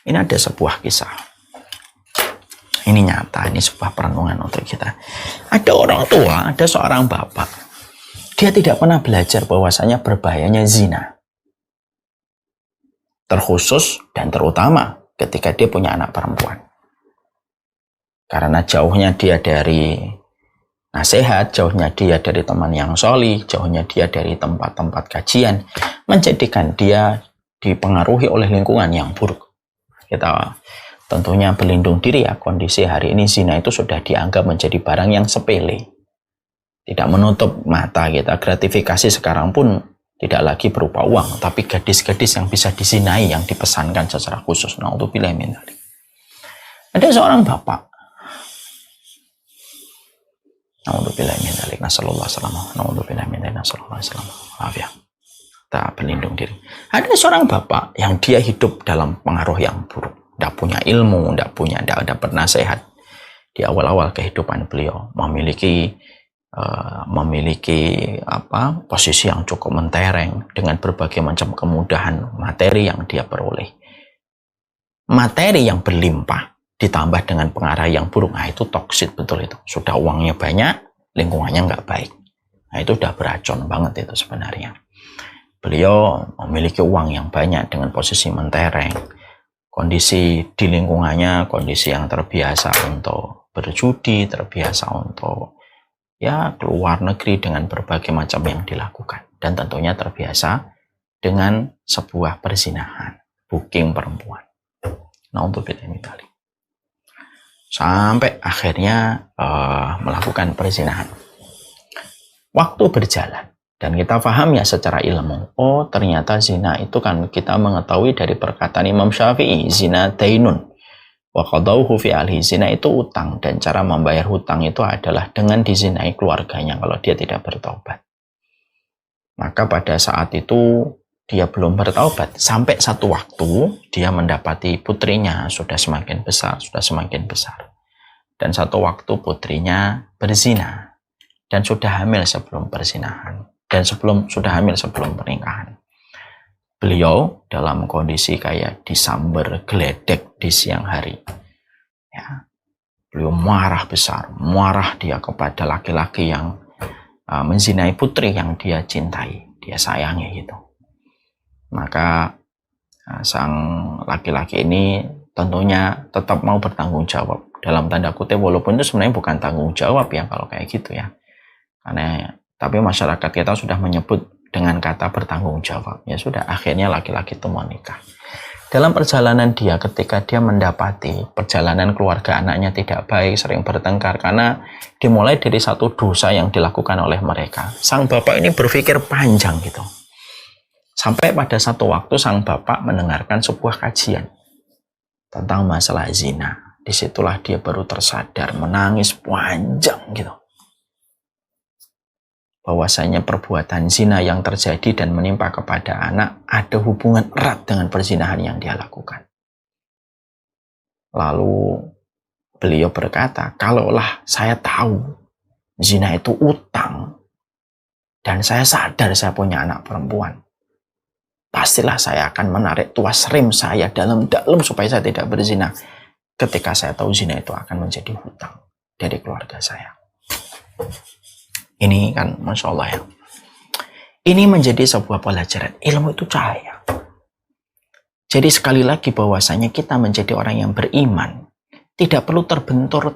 Ini ada sebuah kisah. Ini nyata, ini sebuah perenungan untuk kita. Ada orang tua, ada seorang bapak. Dia tidak pernah belajar bahwasanya berbahayanya zina. Terkhusus dan terutama ketika dia punya anak perempuan. Karena jauhnya dia dari nasihat, jauhnya dia dari teman yang solih, jauhnya dia dari tempat-tempat kajian, menjadikan dia dipengaruhi oleh lingkungan yang buruk. Kita tentunya berlindung diri ya, kondisi hari ini zina itu sudah dianggap menjadi barang yang sepele. Tidak menutup mata kita, gratifikasi sekarang pun tidak lagi berupa uang, tapi gadis-gadis yang bisa dizinai yang dipesankan secara khusus. Na'udzubillah min dzalik. Ada seorang bapak. Na'udzubillah min dzalik. Nasallallahu alaihi wasallam. Na'udzubillah min dzalik. Nasallallahu alaihi wasallam. Maaf ya. Kita berlindung diri. Ada seorang bapak yang dia hidup dalam pengaruh yang buruk. Tidak punya ilmu, tidak dapat nasihat. Di awal-awal kehidupan beliau memiliki posisi yang cukup mentereng dengan berbagai macam kemudahan materi yang dia peroleh. Materi yang berlimpah ditambah dengan pengarah yang buruk, nah itu toksik betul itu. Sudah uangnya banyak, lingkungannya nggak baik. Nah itu udah beracun banget itu sebenarnya. Beliau memiliki uang yang banyak dengan posisi mentereng. Kondisi di lingkungannya, kondisi yang terbiasa untuk berjudi, terbiasa untuk ya keluar negeri dengan berbagai macam yang dilakukan. Dan tentunya terbiasa dengan sebuah perzinahan, booking perempuan. Nah untuk bidang sampai akhirnya melakukan perzinahan. Waktu berjalan. Dan kita paham ya secara ilmu, oh ternyata zina itu kan kita mengetahui dari perkataan Imam Syafi'i, zina dainun. Wa qadauhu fi ahli, zina itu utang, dan cara membayar hutang itu adalah dengan dizinai keluarganya kalau dia tidak bertaubat. Maka pada saat itu dia belum bertaubat, sampai satu waktu dia mendapati putrinya sudah semakin besar. Dan satu waktu putrinya berzina, dan sudah hamil sebelum perzinahan. Dan sudah hamil sebelum pernikahan. Beliau dalam kondisi kayak disambar geledek di siang hari. Ya, beliau marah besar, marah dia kepada laki-laki yang menzinai putri yang dia cintai, dia sayangi gitu. Maka sang laki-laki ini tentunya tetap mau bertanggung jawab. Dalam tanda kutip, walaupun itu sebenarnya bukan tanggung jawab ya kalau kayak gitu ya. Tapi masyarakat kita sudah menyebut dengan kata bertanggung jawab. Ya sudah, akhirnya laki-laki itu menikah. Dalam perjalanan dia, ketika dia mendapati perjalanan keluarga anaknya tidak baik, sering bertengkar, karena dimulai dari satu dosa yang dilakukan oleh mereka. Sang bapak ini berpikir panjang gitu. Sampai pada satu waktu sang bapak mendengarkan sebuah kajian tentang masalah zina. Disitulah dia baru tersadar, menangis panjang gitu. Bahwasanya perbuatan zina yang terjadi dan menimpa kepada anak ada hubungan erat dengan perzinahan yang dia lakukan. Lalu beliau berkata, kalaulah saya tahu zina itu utang dan saya sadar saya punya anak perempuan, pastilah saya akan menarik tuas rem saya dalam supaya saya tidak berzina ketika saya tahu zina itu akan menjadi hutang dari keluarga saya. Ini kan Masya Allah ya. Ini menjadi sebuah pelajaran. Ilmu itu cahaya. Jadi sekali lagi bahwasanya kita menjadi orang yang beriman. Tidak perlu terbentur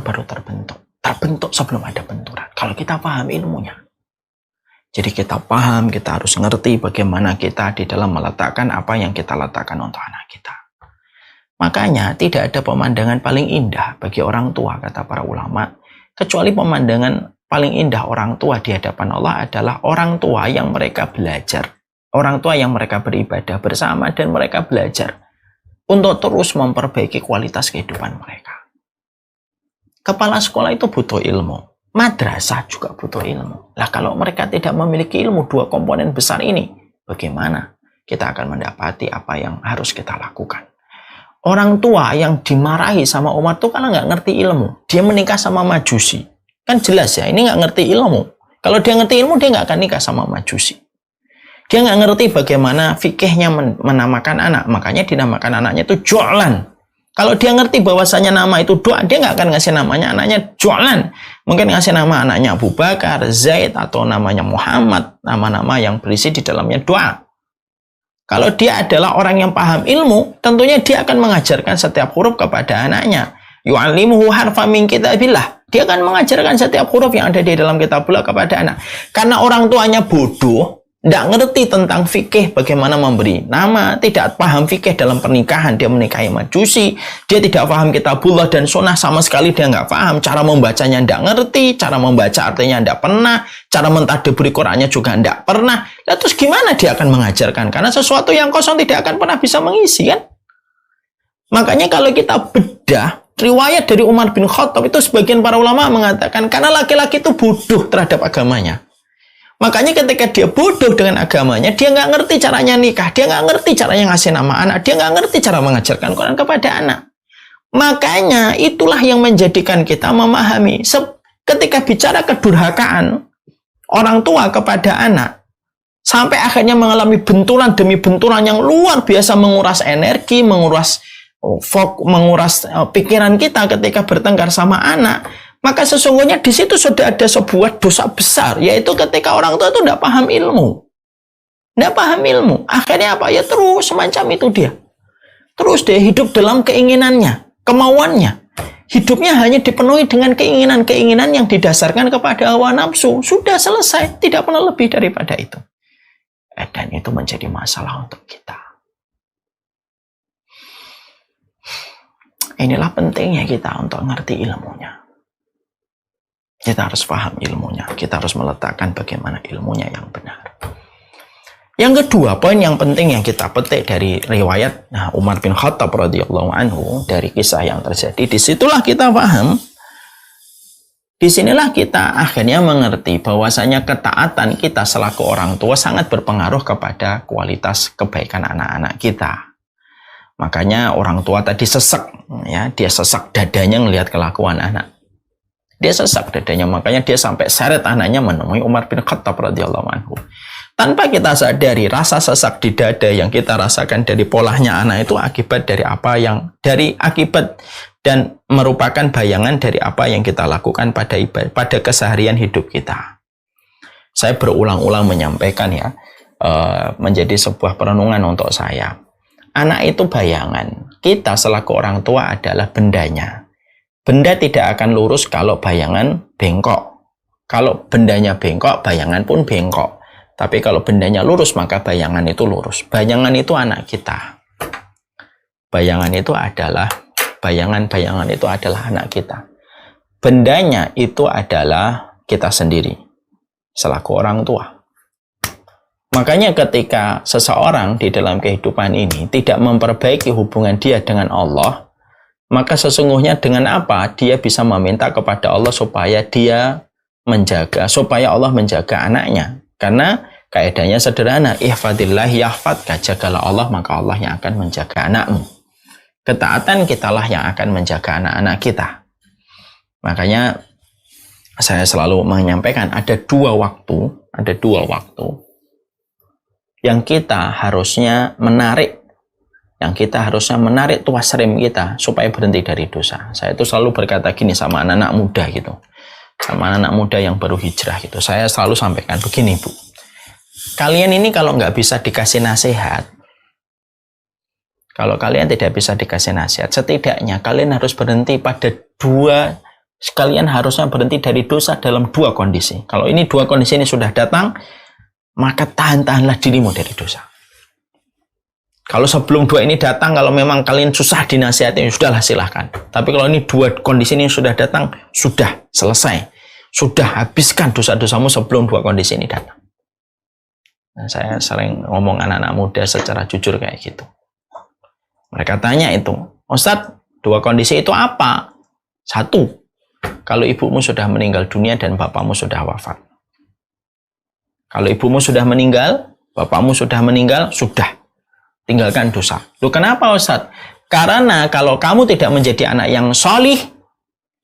baru terbentuk. Terbentuk sebelum ada benturan. Kalau kita paham ilmunya. Jadi kita paham, kita harus ngerti bagaimana kita di dalam meletakkan apa yang kita letakkan untuk anak kita. Makanya tidak ada pemandangan paling indah bagi orang tua, kata para ulama. Kecuali pemandangan paling indah orang tua di hadapan Allah adalah orang tua yang mereka belajar. Orang tua yang mereka beribadah bersama dan mereka belajar untuk terus memperbaiki kualitas kehidupan mereka. Kepala sekolah itu butuh ilmu. Madrasah juga butuh ilmu. Lah kalau mereka tidak memiliki ilmu dua komponen besar ini, bagaimana kita akan mendapati apa yang harus kita lakukan? Orang tua yang dimarahi sama Umar itu karena nggak ngerti ilmu. Dia menikah sama Majusi. Kan jelas ya, ini nggak ngerti ilmu. Kalau dia ngerti ilmu, dia nggak akan nikah sama Majusi. Dia nggak ngerti bagaimana fikihnya menamakan anak. Makanya dinamakan anaknya itu Ju'lan. Kalau dia ngerti bahwasanya nama itu doa, dia nggak akan ngasih namanya anaknya Ju'lan. Mungkin ngasih nama anaknya Abu Bakar, Zaid, atau namanya Muhammad. Nama-nama yang berisi di dalamnya doa. Kalau dia adalah orang yang paham ilmu, tentunya dia akan mengajarkan setiap huruf kepada anaknya. Yu'allimuhu harfa min kitabillah. Dia akan mengajarkan setiap huruf yang ada di dalam kitabullah kepada anak. Karena orang tuanya bodoh, tidak ngerti tentang fikih bagaimana memberi nama, tidak paham fikih dalam pernikahan, dia menikahi majusi, dia tidak paham kitabullah dan sunnah sama sekali, dia nggak paham, cara membacanya tidak ngerti, cara membaca artinya tidak pernah, cara mentadaburi Qur'annya juga tidak pernah. Nah, terus gimana dia akan mengajarkan? Karena sesuatu yang kosong tidak akan pernah bisa mengisi, kan? Makanya kalau kita bedah riwayat dari Umar bin Khattab, itu sebagian para ulama mengatakan karena laki-laki itu bodoh terhadap agamanya. Makanya ketika dia bodoh dengan agamanya, dia nggak ngerti caranya nikah, dia nggak ngerti caranya ngasih nama anak, dia nggak ngerti cara mengajarkan Quran kepada anak. Makanya itulah yang menjadikan kita memahami ketika bicara kedurhakaan orang tua kepada anak, sampai akhirnya mengalami benturan demi benturan yang luar biasa, menguras energi, menguras pikiran kita ketika bertengkar sama anak. Maka sesungguhnya di situ sudah ada sebuah dosa besar, yaitu ketika orang tua itu tidak paham ilmu. Tidak paham ilmu. Akhirnya apa? Ya terus semacam itu dia. Terus dia hidup dalam keinginannya, kemauannya. Hidupnya hanya dipenuhi dengan keinginan-keinginan yang didasarkan kepada hawa nafsu. Sudah selesai, tidak pernah lebih daripada itu. Dan itu menjadi masalah untuk kita. Inilah pentingnya kita untuk ngerti ilmunya. Kita harus paham ilmunya. Kita harus meletakkan bagaimana ilmunya yang benar. Yang kedua, poin yang penting yang kita petik dari riwayat Umar bin Khattab radhiyallahu anhu, dari kisah yang terjadi, disitulah kita paham. Disinilah kita akhirnya mengerti bahwasanya ketaatan kita selaku orang tua sangat berpengaruh kepada kualitas kebaikan anak-anak kita. Makanya orang tua tadi sesek, ya, dia sesek dadanya ngelihat kelakuan anak. Dia sesak dadanya, makanya dia sampai seret anaknya menemui Umar bin Khattab radhiyallahu anhu. Tanpa kita sadari, rasa sesak di dada yang kita rasakan dari polahnya anak itu akibat dari akibat dan merupakan bayangan dari apa yang kita lakukan pada keseharian hidup kita. Saya berulang-ulang menyampaikan ya, menjadi sebuah perenungan untuk saya. Anak itu bayangan. Kita selaku orang tua adalah bendanya. Benda tidak akan lurus kalau bayangan bengkok. Kalau bendanya bengkok, bayangan pun bengkok. Tapi kalau bendanya lurus, maka bayangan itu lurus. Bayangan itu anak kita. Bayangan itu adalah anak kita. Bendanya itu adalah kita sendiri, selaku orang tua. Makanya ketika seseorang di dalam kehidupan ini tidak memperbaiki hubungan dia dengan Allah, maka sesungguhnya dengan apa dia bisa meminta kepada Allah supaya Allah menjaga anaknya. Karena kaidahnya sederhana, ihfadillah yahfadka, jagalah Allah maka Allah yang akan menjaga anakmu. Ketaatan kitalah yang akan menjaga anak-anak kita. Makanya saya selalu menyampaikan ada dua waktu yang kita harusnya menarik tuas rem kita supaya berhenti dari dosa. Saya itu selalu berkata gini sama anak-anak muda gitu. Sama anak-anak muda yang baru hijrah gitu. Saya selalu sampaikan begini, Bu. Kalian ini kalau nggak bisa dikasih nasihat, kalau kalian tidak bisa dikasih nasihat, setidaknya kalian harus berhenti kalian harusnya berhenti dari dosa dalam dua kondisi. Kalau ini dua kondisi ini sudah datang, maka tahan-tahanlah dirimu dari dosa. Kalau sebelum dua ini datang, kalau memang kalian susah dinasihati, sudahlah silahkan. Tapi kalau ini dua kondisi ini sudah datang, sudah selesai. Sudah habiskan dosa-dosamu sebelum dua kondisi ini datang. Nah, saya sering ngomong anak-anak muda secara jujur kayak gitu. Mereka tanya itu, Ustadz, dua kondisi itu apa? Satu, kalau ibumu sudah meninggal dunia dan bapakmu sudah wafat. Kalau ibumu sudah meninggal, bapakmu sudah meninggal, sudah. Tinggalkan dosa. Loh kenapa Ustadz? Karena kalau kamu tidak menjadi anak yang solih,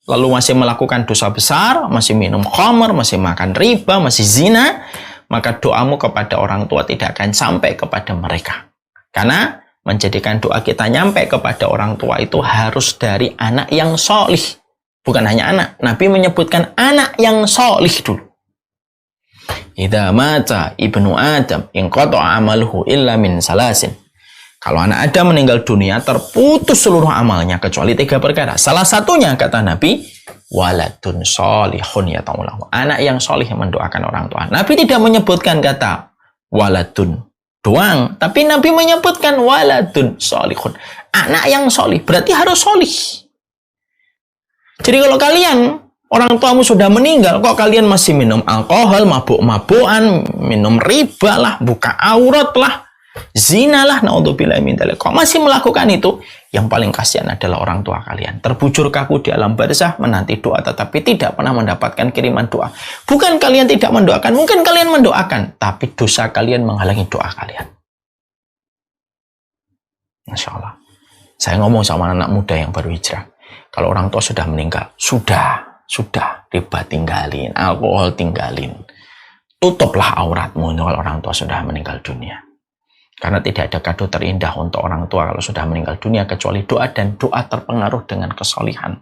lalu masih melakukan dosa besar, masih minum khamr, masih makan riba, masih zina, maka doamu kepada orang tua tidak akan sampai kepada mereka. Karena menjadikan doa kita nyampe kepada orang tua itu harus dari anak yang solih. Bukan hanya anak. Nabi menyebutkan anak yang solih dulu. Idza mata ibnu Adam inqata'a amaluhu illa min salasin. Kalau anak Adam meninggal dunia, terputus seluruh amalnya kecuali 3 perkara. Salah satunya, kata Nabi, waladun solihun yata'ulahu. Anak yang solih yang mendoakan orang tua. Nabi tidak menyebutkan kata waladun doang, tapi Nabi menyebutkan waladun solihun. Anak yang solih, berarti harus solih. Jadi kalau kalian, orang tuamu sudah meninggal, kok kalian masih minum alkohol, mabuk-mabukan, minum riba lah, buka aurat lah, zina lah, naudzubillah min dzalik. Kok masih melakukan itu? Yang paling kasihan adalah orang tua kalian. Terbujur kaku di alam barzah, menanti doa, tetapi tidak pernah mendapatkan kiriman doa. Bukan kalian tidak mendoakan, mungkin kalian mendoakan, tapi dosa kalian menghalangi doa kalian. Masya Allah. Saya ngomong sama anak muda yang baru hijrah. Kalau orang tua sudah meninggal, sudah, riba tinggalin, alkohol tinggalin. Tutuplah auratmu kalau orang tua sudah meninggal dunia. Karena tidak ada kado terindah untuk orang tua kalau sudah meninggal dunia kecuali doa, dan doa terpengaruh dengan kesolihan.